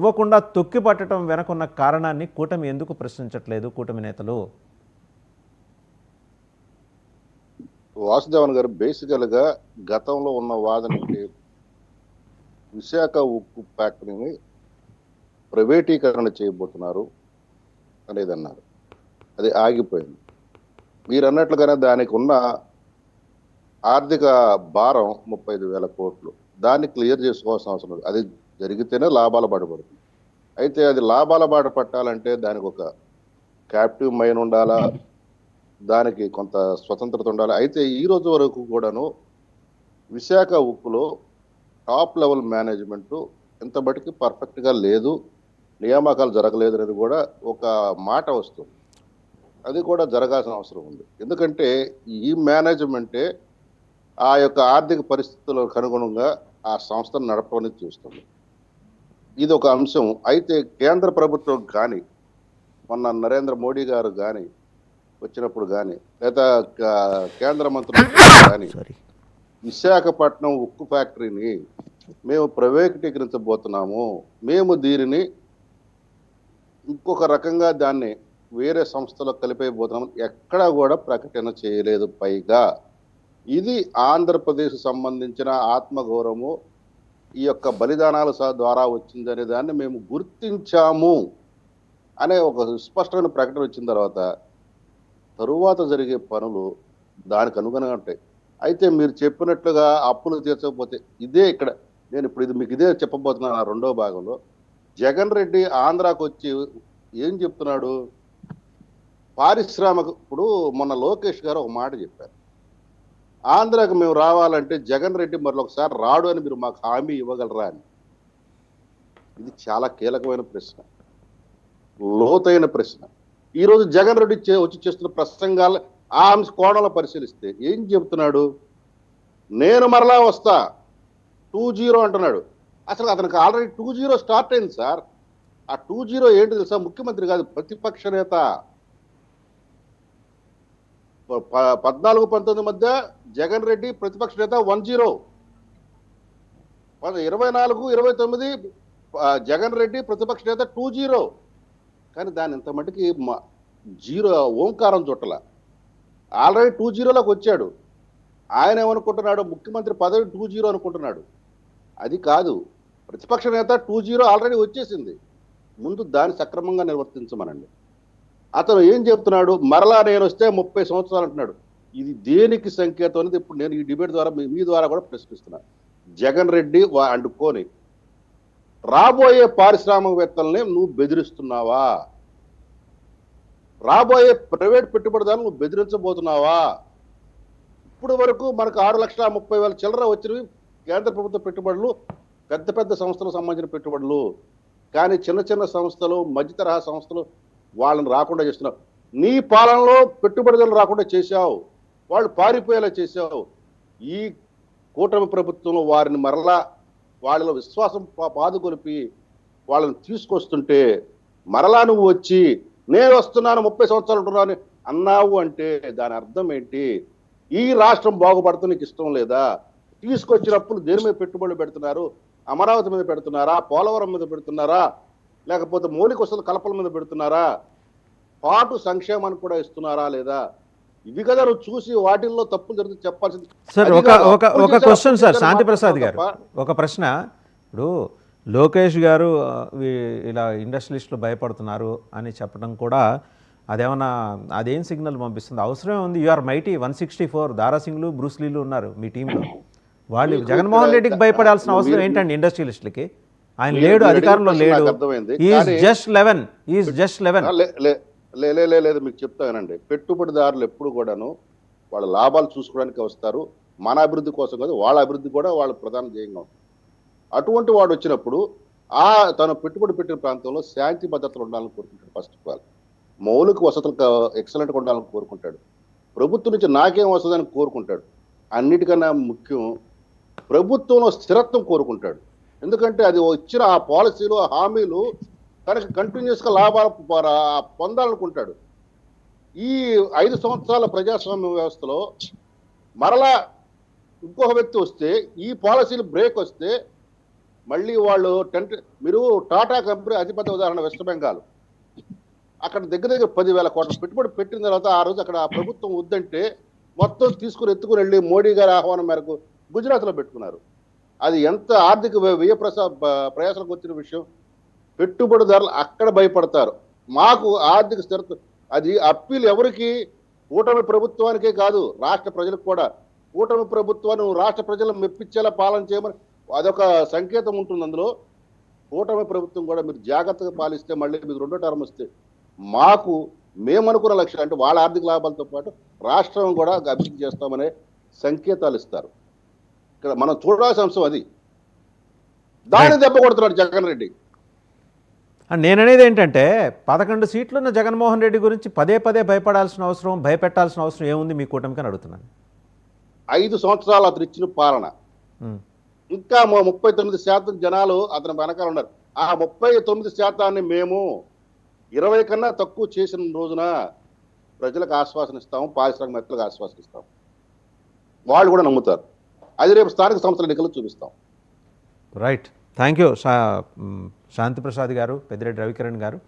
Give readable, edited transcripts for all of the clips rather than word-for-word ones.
ఇవ్వకుండా తొక్కి పట్టడం వెనకున్న కారణాన్ని కూటమి ఎందుకు ప్రశ్నించట్లేదు కూటమి నేతలు? వాసుదేవన్ గారు బేసికల్ గా గతంలో ఉన్న వాదన విశాఖ ఉక్కు ఫ్యాక్టరీని ప్రైవేటీకరణ చేయబోతున్నారు అనేది అన్నారు. అది ఆగిపోయింది. మీరు అన్నట్లుగానే దానికి ఉన్న ఆర్థిక భారం 35,000 కోట్లు. దాన్ని క్లియర్ చేసుకోవాల్సిన అవసరం లేదు. అది జరిగితేనే లాభాల బాట పడుతుంది. అయితే అది లాభాల బాట పట్టాలంటే దానికి ఒక క్యాప్టివ్ మైన్ ఉండాలా, దానికి కొంత స్వతంత్రత ఉండాలి. అయితే ఈ రోజు వరకు కూడాను విశాఖ ఉక్కులో టాప్ లెవెల్ మేనేజ్మెంట్ ఎంత బట్టికి పర్ఫెక్ట్గా లేదు, నియామకాలు జరగలేదు అనేది కూడా ఒక మాట వస్తుంది. అది కూడా జరగాల్సిన అవసరం ఉంది. ఎందుకంటే ఈ మేనేజ్మెంటే ఆ యొక్క ఆర్థిక పరిస్థితులకు అనుగుణంగా ఆ సంస్థను నడపడానికి చూస్తుంది. ఇది ఒక అంశం. అయితే కేంద్ర ప్రభుత్వం కానీ, మొన్న నరేంద్ర మోడీ గారు కానీ వచ్చినప్పుడు కానీ, లేదా కేంద్ర మంత్రులు కానీ విశాఖపట్నం ఉక్కు ఫ్యాక్టరీని మేము ప్రైవేటీకరించబోతున్నాము, మేము దీనిని ఇంకొక రకంగా దాన్ని వేరే సంస్థలో కలిపేయబోతున్నాము ఎక్కడా కూడా ప్రకటన చేయలేదు. పైగా ఇది ఆంధ్రప్రదేశ్ సంబంధించిన ఆత్మగౌరవము, ఈ యొక్క బలిదానాల ద్వారా వచ్చిందనే దాన్ని మేము గుర్తించాము అనే ఒక స్పష్టమైన ప్రకటన వచ్చిన తరువాత జరిగే పనులు దానికి అనుగుణంగా ఉంటాయి. అయితే మీరు చెప్పినట్లుగా అప్పులు తీర్చకపోతే ఇదే ఇక్కడ నేను ఇప్పుడు ఇది మీకు ఇదే చెప్పబోతున్నాను. ఆ రెండో భాగంలో జగన్ రెడ్డి ఆంధ్రాకు వచ్చి ఏం చెప్తున్నాడు, పారిశ్రామిక ఇప్పుడు మొన్న లోకేష్ గారు ఒక మాట చెప్పారు, ఆంధ్రాకు మేము రావాలంటే జగన్ రెడ్డి మరొకసారి రాడు అని మీరు మాకు హామీ ఇవ్వగలరా అని. ఇది చాలా కీలకమైన ప్రశ్న, లోతైన ప్రశ్న. ఈరోజు జగన్ రెడ్డి వచ్చి చేస్తున్న ప్రసంగాలు ఆ కోణంలో పరిశీలిస్తే ఏం చెబుతున్నాడు, నేను మరలా వస్తా 2-0 అంటున్నాడు. అసలు అతనికి ఆల్రెడీ 2-0 స్టార్ట్ అయింది సార్. ఆ 2-0 ఏంటి తెలుసా, ముఖ్యమంత్రి కాదు ప్రతిపక్ష నేత. 14-19 మధ్య జగన్ రెడ్డి ప్రతిపక్ష నేత 1-0, 24-29 జగన్ రెడ్డి ప్రతిపక్ష నేత 2-0. కానీ దాని ఇంత మటుకి 0 ఓంకారం చుట్టల. ఆల్రెడీ 2-0లోకి వచ్చాడు. ఆయన ఏమనుకుంటున్నాడు, ముఖ్యమంత్రి పదవి 2-0 అనుకుంటున్నాడు. అది కాదు, ప్రతిపక్ష నేత 2-0 ఆల్రెడీ వచ్చేసింది. ముందు దాన్ని సక్రమంగా నిర్వర్తించమనండి. అతను ఏం చెప్తున్నాడు, మరలా నేను వస్తే 30 సంవత్సరాలు అంటున్నాడు. ఇది దేనికి సంకేతం అనేది ఇప్పుడు నేను ఈ డిబేట్ ద్వారా మీ ద్వారా కూడా ప్రశ్నిస్తున్నాను. జగన్ రెడ్డి అండుకొని రాబోయే పారిశ్రామికవేత్తల్ని నువ్వు బెదిరిస్తున్నావా, రాబోయే ప్రైవేట్ పెట్టుబడిదారులు నువ్వు బెదిరించబోతున్నావా? ఇప్పుడు వరకు మనకు 6,30,000 చిల్లర వచ్చినవి కేంద్ర ప్రభుత్వ పెట్టుబడులు, పెద్ద పెద్ద సంస్థలకు సంబంధించిన పెట్టుబడులు. కానీ చిన్న చిన్న సంస్థలు, మధ్య తరహా సంస్థలు వాళ్ళని రాకుండా చేస్తున్నావు. నీ పాలనలో పెట్టుబడిదారులు రాకుండా చేశావు, వాళ్ళు పారిపోయేలా చేశావు. ఈ కూటమి ప్రభుత్వంలో వారిని మరలా వాళ్ళలో విశ్వాసం పాదుకొలిపి వాళ్ళని తీసుకొస్తుంటే మరలా నువ్వు వచ్చి నేను వస్తున్నాను 30 సంవత్సరాలు ఉంటున్నాను అన్నావు అంటే దాని అర్థం ఏంటి? ఈ రాష్ట్రం బాగుపడుతూ నీకు ఇష్టం లేదా? తీసుకొచ్చినప్పుడు దేని మీద పెట్టుబడులు పెడుతున్నారు? అమరావతి మీద పెడుతున్నారా, పోలవరం మీద పెడుతున్నారా, లేకపోతే మౌలిక వసతుల కల్పన మీద పెడుతున్నారా, పాటు సంక్షేమాన్ని కూడా ఇస్తున్నారా లేదా? ఇవి కదా నువ్వు చూసి వాటిల్లో తప్పులు జరిగితే చెప్పాల్సింది. సార్ ఒక క్వశ్చన్ సార్, శాంతి ప్రసాద్ గారు ఒక ప్రశ్న. ఇప్పుడు లోకేష్ గారు ఇలా ఇండస్ట్రియలిస్టులు భయపడుతున్నారు అని చెప్పడం కూడా అదేం సిగ్నల్ పంపిస్తుంది? అవసరమే ఉంది. యూఆర్ మైటీ 164 దారాసింగ్లు, బ్రూస్లీలు ఉన్నారు మీ టీంలో. వాళ్ళు జగన్మోహన్ రెడ్డికి భయపడాల్సిన అవసరం ఏంటండి? ఇండస్ట్రియలిస్టులకి ఆయన లేడు, అధికారంలో లేడు. లేదు మీకు చెప్తానండి, పెట్టుబడిదారులు ఎప్పుడు కూడాను వాళ్ళ లాభాలు చూసుకోవడానికి వస్తారు, మన అభివృద్ధి కోసం కాదు, వాళ్ళ అభివృద్ధి కూడా వాళ్ళ ప్రధాన ధ్యేయంగా ఉంటుంది. అటువంటి వాడు వచ్చినప్పుడు తను పెట్టుబడి పెట్టిన ప్రాంతంలో శాంతి భద్రతలు ఉండాలని కోరుకుంటాడు. ఫస్ట్ ఆఫ్ ఆల్ మౌలిక వసతులు ఎక్సలెంట్గా ఉండాలని కోరుకుంటాడు. ప్రభుత్వం నుంచి నాకేం వస్తుందని కోరుకుంటాడు. అన్నిటికన్నా ముఖ్యం ప్రభుత్వంలో స్థిరత్వం కోరుకుంటాడు. ఎందుకంటే అది వచ్చిన ఆ పాలసీలు, ఆ హామీలు తనకి కంటిన్యూస్గా లాభాలు పొందాలనుకుంటాడు. ఈ 5 సంవత్సరాల ప్రజాస్వామ్య వ్యవస్థలో మరలా ఇంకొక వ్యక్తి వస్తే, ఈ పాలసీలు బ్రేక్ వస్తే మళ్ళీ వాళ్ళు మీరు టాటా కంపెనీ అతిపెద్ద ఉదాహరణ వెస్ట్ బెంగాల్. అక్కడ దగ్గర 10,000 కోట్ల పెట్టుబడి పెట్టిన తర్వాత ఆ రోజు అక్కడ ఆ ప్రభుత్వం వద్దంటే మొత్తం ఎత్తుకుని వెళ్ళి మోడీ గారి ఆహ్వానం మేరకు గుజరాత్లో పెట్టుకున్నారు. అది ఎంత ఆర్థిక వ్యయ ప్రయాసాలకు వచ్చిన విషయం. పెట్టుబడిదారులు అక్కడ భయపడతారు. మాకు ఆర్థిక స్థిరత, అది అప్పీల్ ఎవరికి? కూటమి ప్రభుత్వానికే కాదు, రాష్ట్ర ప్రజలకు కూడా. కూటమి ప్రభుత్వాన్ని రాష్ట్ర ప్రజలను మెప్పించేలా పాలన చేయమని అదొక సంకేతం ఉంటుంది అందులో. కూటమి ప్రభుత్వం కూడా మీరు జాగ్రత్తగా పాలిస్తే మళ్ళీ మీకు రెండో టర్మ్ వస్తే మాకు మేమనుకున్న లక్ష్యం అంటే వాళ్ళ ఆర్థిక లాభాలతో పాటు రాష్ట్రం కూడా అభివృద్ధి చేస్తామనే సంకేతాలు ఇస్తారు. ఇక్కడ మనం చూడాల్సిన అంశం అది. దాన్ని దెబ్బ కొడుతున్నాడు జగన్ రెడ్డి. నేననేది ఏంటంటే 11 సీట్లున్న జగన్మోహన్ రెడ్డి గురించి పదే పదే భయపెట్టాల్సిన అవసరం ఏముంది మీ కూటమికి అని అడుగుతున్నాను. 5 సంవత్సరాలు అతను ఇచ్చిన పాలన, ఇంకా 39% జనాలు అతని వెనకాల ఉన్నారు. ఆ 39% మేము 20 కన్నా తక్కువ చేసిన రోజున ప్రజలకు ఆశ్వాసన ఇస్తాము, పారిశ్రామికవేత్తలకు ఆశ్వాసన ఇస్తాం. వాళ్ళు కూడా నమ్ముతారు. అది రేపు స్థానిక సంస్థల ఎన్నికలు చూపిస్తాం. రైట్, థ్యాంక్ యూ శాంతిప్రసాద్ గారు, పెద్దిరెడ్డి రవికిరణ్ గారు,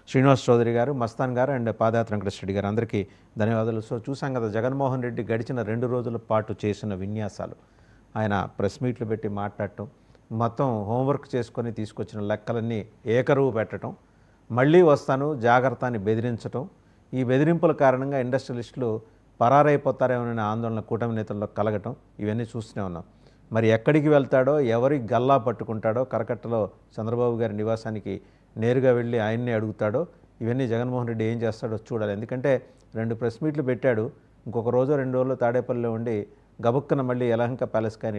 శ్రీనివాస్ చౌదరి గారు, మస్తాన్ గారు అండ్ పాదయాత్ర వెంకటరెడ్డి గారు, అందరికీ ధన్యవాదాలు. సో చూసాం కదా జగన్మోహన్ రెడ్డి గడిచిన 2 రోజుల పాటు చేసిన విన్యాసాలు. ఆయన ప్రెస్ మీట్లు పెట్టి మాట్లాడటం, మొత్తం హోంవర్క్ చేసుకొని తీసుకొచ్చిన లెక్కలన్నీ ఏకరువు పెట్టడం, మళ్ళీ వస్తాను జాగ్రత్త అని బెదిరించటం, ఈ బెదిరింపుల కారణంగా ఇండస్ట్రియలిస్టులు పరారైపోతారేమోననే ఆందోళన కూటమి నేతల్లో కలగటం, ఇవన్నీ చూస్తూనే ఉన్నాం. మరి ఎక్కడికి వెళ్తాడో, ఎవరి గల్లా పట్టుకుంటాడో, కరకట్టలో చంద్రబాబు గారి నివాసానికి నేరుగా వెళ్ళి ఆయన్నే అడుగుతాడో, ఇవన్నీ జగన్మోహన్ రెడ్డి ఏం చేస్తాడో చూడాలి. ఎందుకంటే 2 ప్రెస్ మీట్లు పెట్టాడు, ఇంకొక రోజు 2 రోజులు తాడేపల్లిలో ఉండి గబుక్కన మళ్ళీ యలహంక ప్యాలెస్కి ఆయన